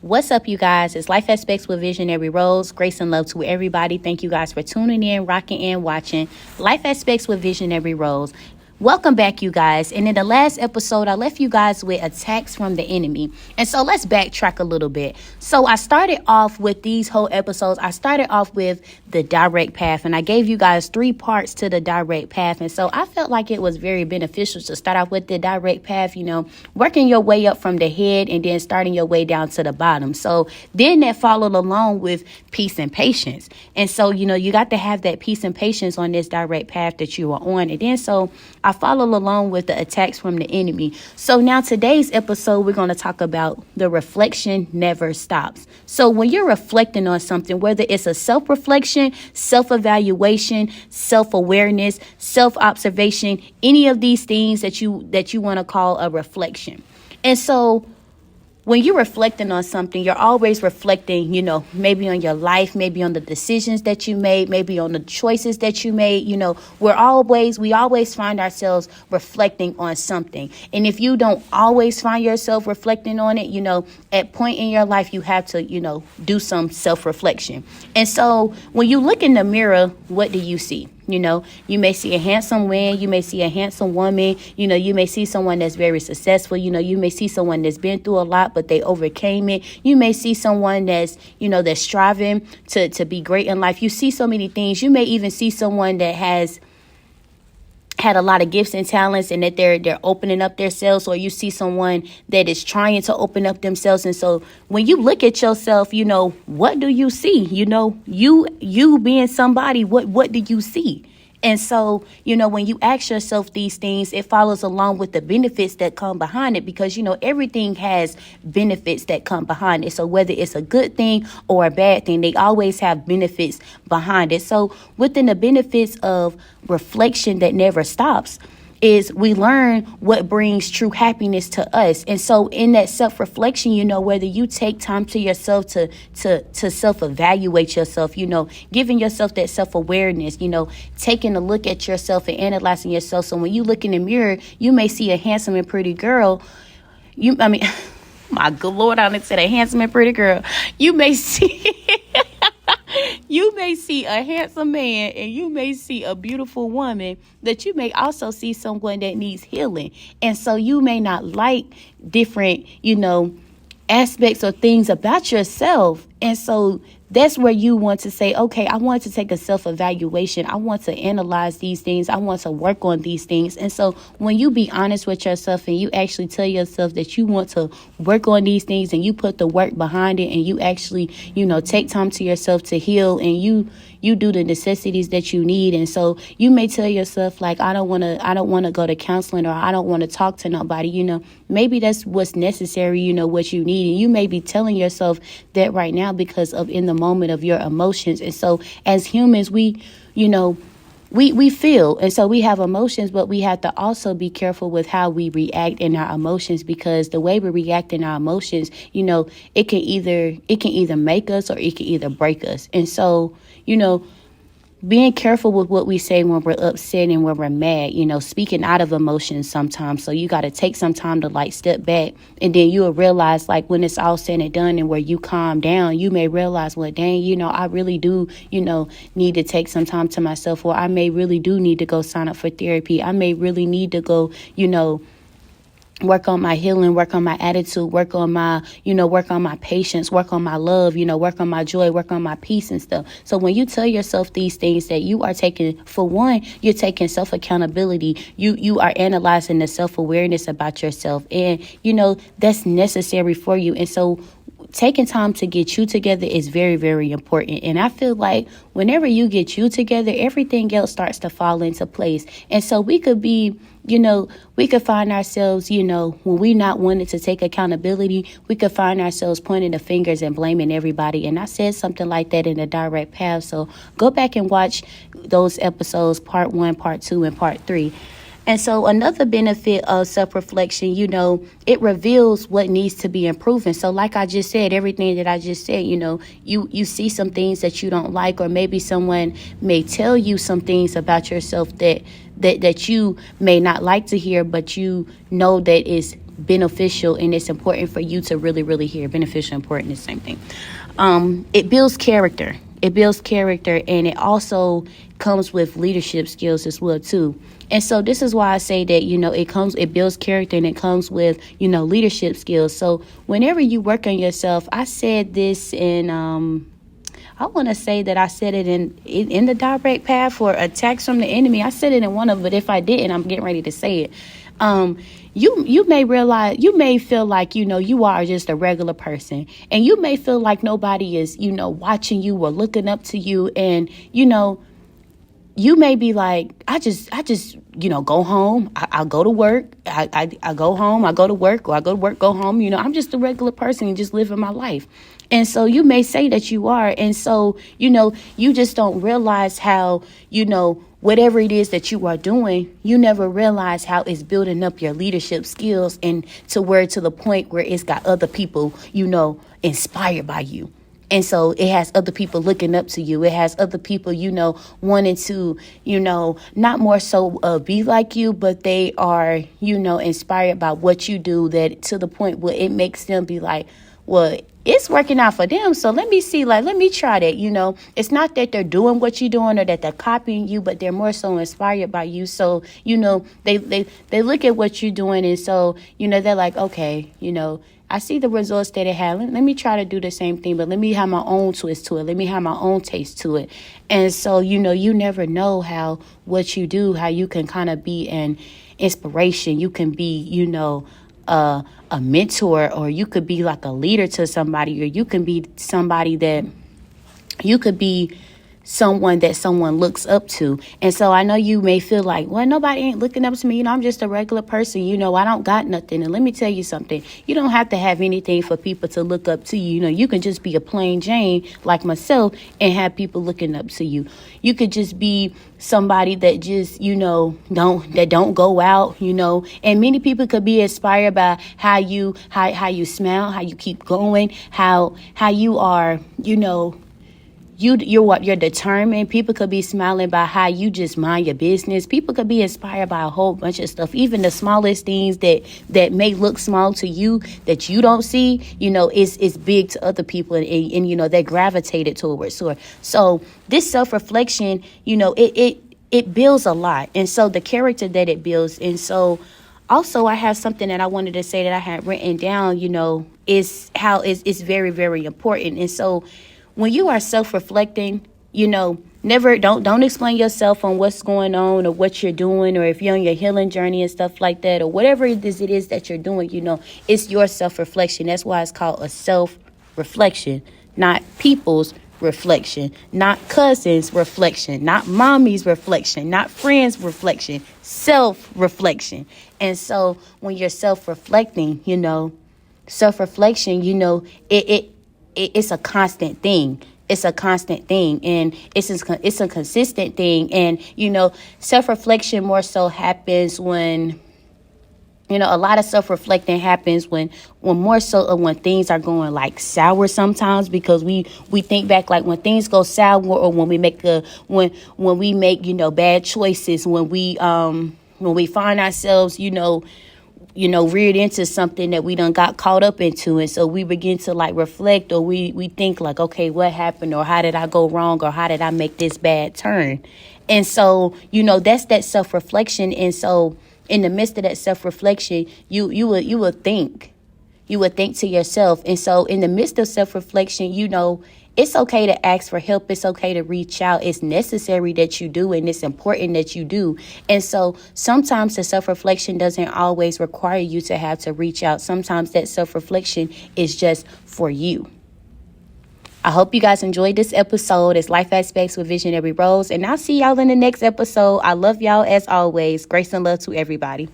What's up, you guys? It's Life Aspects with Visionary Rose. Grace and love to everybody. Thank you guys for tuning in, rocking in, watching Life Aspects with Visionary Rose. Welcome back, you guys. And in the last episode, I left you guys with attacks from the enemy. And so let's backtrack a little bit. So I started off with these whole episodes. I started off with the direct path, and I gave you guys 3 parts to the direct path. And so I felt like it was very beneficial to start off with the direct path, working your way up from the head and then starting your way down to the bottom. So then that followed along with peace and patience. And so, you got to have that peace and patience on this direct path that you are on. And then so I follow along with the attacks from the enemy. So now today's episode, we're going to talk about the reflection never stops. So when you're reflecting on something, whether it's a self-reflection, self-evaluation, self-awareness, self-observation, any of these things that you want to call a reflection. And so when you're reflecting on something, you're always reflecting, maybe on your life, maybe on the decisions that you made, maybe on the choices that you made. We always find ourselves reflecting on something. And if you don't always find yourself reflecting on it, at point in your life, you have to, do some self-reflection. And so when you look in the mirror, what do you see? You may see a handsome man, you may see a handsome woman, you may see someone that's very successful, you may see someone that's been through a lot, but they overcame it. You may see someone that's, that's striving to be great in life. You see so many things. You may even see someone that has had a lot of gifts and talents and that they're opening up themselves, or you see someone that is trying to open up themselves. And so when you look at yourself, what do you see? You being somebody, what do you see? And so, when you ask yourself these things, it follows along with the benefits that come behind it, because, everything has benefits that come behind it. So whether it's a good thing or a bad thing, they always have benefits behind it. So within the benefits of reflection that never stops is we learn what brings true happiness to us. And so in that self-reflection, whether you take time to yourself to self-evaluate yourself, giving yourself that self-awareness, taking a look at yourself and analyzing yourself. So when you look in the mirror, you may see a handsome and pretty girl. My good Lord, I said a handsome and pretty girl. You may see a handsome man, and you may see a beautiful woman, that you may also see someone that needs healing. And so you may not like different, aspects or things about yourself. And so that's where you want to say, okay, I want to take a self-evaluation. I want to analyze these things. I want to work on these things. And so when you be honest with yourself and you actually tell yourself that you want to work on these things and you put the work behind it and you actually, take time to yourself to heal, and you do the necessities that you need. And so you may tell yourself, like, I don't want to go to counseling, or I don't want to talk to nobody. Maybe that's what's necessary, what you need. And you may be telling yourself that right now because of in the moment of your emotions. And so as humans, we feel, and so we have emotions, but we have to also be careful with how we react in our emotions, because the way we react in our emotions, it can either make us or it can either break us. And so, being careful with what we say when we're upset and when we're mad, speaking out of emotions sometimes. So you got to take some time to step back, and then you will realize, when it's all said and done and where you calm down, you may realize, well, dang, I really do, need to take some time to myself, or I may really do need to go sign up for therapy. I may really need to go, work on my healing, work on my attitude, work on my patience, work on my love, work on my joy, work on my peace and stuff. So when you tell yourself these things, that you are taking, for one, you're taking self-accountability. You are analyzing the self-awareness about yourself, and, that's necessary for you. And so taking time to get you together is very, very important. And I feel like whenever you get you together, everything else starts to fall into place. And so we could be, we could find ourselves, when we're not wanting to take accountability, we could find ourselves pointing the fingers and blaming everybody. And I said something like that in the direct path. So go back and watch those episodes, part 1, part 2, and part 3. And so another benefit of self-reflection, it reveals what needs to be improved. And so like I just said, everything that I just said, you see some things that you don't like, or maybe someone may tell you some things about yourself that you may not like to hear, but that is beneficial, and it's important for you to really, really hear. Beneficial, important, the same thing. It builds character. It builds character, and it also comes with leadership skills as well too. And so this is why I say that, it builds character, and it comes with, leadership skills. So whenever you work on yourself, I said this in I want to say that I said it in the direct path for attacks from the enemy. I said it in one of them, but if I didn't, I'm getting ready to say it. You may realize, you may feel like, you are just a regular person, and you may feel like nobody is, watching you or looking up to you. And, you may be like, I just, go home. I'll go to work. I go home. I go to work, or I go to work, go home. I'm just a regular person and just living my life. And so you may say that you are. And so, you just don't realize how, whatever it is that you are doing, you never realize how it's building up your leadership skills, and to the point where it's got other people, inspired by you. And so it has other people looking up to you. It has other people, wanting to, not more so be like you, but they are, inspired by what you do, that to the point where it makes them be like, well, it's working out for them. So let me see, let me try that. It's not that they're doing what you're doing or that they're copying you, but they're more so inspired by you. So, they look at what you're doing. And so, they're like, okay, I see the results that it had. Let me try to do the same thing, but let me have my own twist to it. Let me have my own taste to it. And so, you never know how what you do, how you can kind of be an inspiration. You can be, a mentor, or you could be like a leader to somebody, or you can be somebody that you could be someone that someone looks up to. And so I know you may feel like, well, nobody ain't looking up to me. I'm just a regular person. I don't got nothing. And let me tell you something. You don't have to have anything for people to look up to you. You can just be a plain Jane like myself and have people looking up to you. You could just be somebody that just, don't go out, and many people could be inspired by how you smile, how you keep going, how you are, you're determined. People could be smiling by how you just mind your business. People could be inspired by a whole bunch of stuff. Even the smallest things that may look small to you, that you don't see, is big to other people, and they gravitated towards. So this self-reflection, it builds a lot. And so the character that it builds. And so also I have something that I wanted to say that I had written down, is how it's very, very important. And so when you are self-reflecting, never don't explain yourself on what's going on or what you're doing, or if you're on your healing journey and stuff like that, or whatever it is that you're doing, it's your self-reflection. That's why it's called a self-reflection, not people's reflection, not cousins' reflection, not mommy's reflection, not friends' reflection, self-reflection. And so when you're self-reflecting, self-reflection, it's a constant thing. It's a constant thing, and it's a consistent thing. And, self-reflection more so happens when, a lot of self-reflecting happens when more so when things are going like sour sometimes, because we think back, like when things go sour, or when we make when we make, bad choices, when we find ourselves, reared into something that we done got caught up into. And so we begin to like reflect, or we think like, okay, what happened, or how did I go wrong, or how did I make this bad turn? And so, that's that self-reflection. And so in the midst of that self-reflection, you would think to yourself. And so in the midst of self-reflection, it's okay to ask for help. It's okay to reach out. It's necessary that you do, and it's important that you do. And so sometimes the self-reflection doesn't always require you to have to reach out. Sometimes that self-reflection is just for you. I hope you guys enjoyed this episode. It's Life Aspects with Visionary Rose, and I'll see y'all in the next episode. I love y'all as always. Grace and love to everybody.